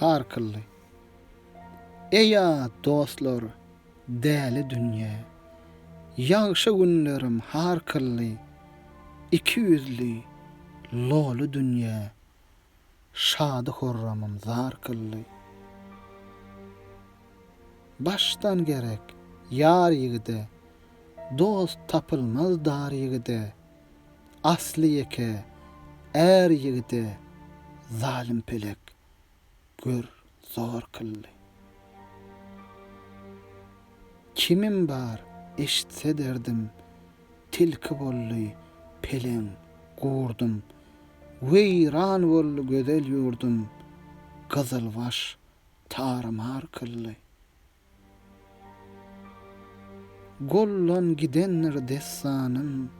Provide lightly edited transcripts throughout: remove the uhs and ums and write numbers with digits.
har kılly. Eýa dostlar, däli dünýä, ýagşy günlerim har kılly. Iki yüzli, lolu dünýä, şady hurramym zar kılly. Baştan gerek, ýar ýigide, dost tapylmaz dar ýigide, asly ýeke, är ýigide, zalim pelek, gör zor kılly. Kimim bar, eşitse derdim, tilki bolly, peleň, gurdum, weýran bolly gözel ýurdum, Gızylbaş tarymar kılly. Gollan gidenler dessanım,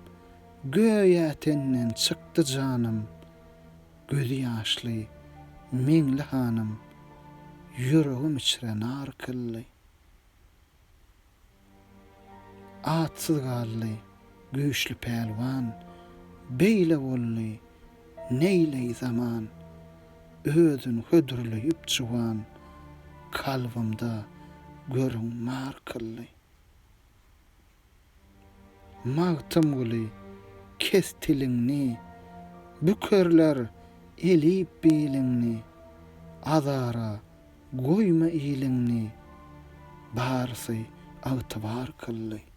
göýe tenden çykdy janym, gözü ýaşly, meňli hanım, ýüregim içre nar kılly. Atsyz gally, güýçli pelwan, beýle bolly, neýleý zaman, özün hödürleyip çuwan, kalbymda görüň mar kılly. Magtym guly, kes tiliňni, bükörler elip beýliňni, azara goýma iliňni, barsy agtybar kılly.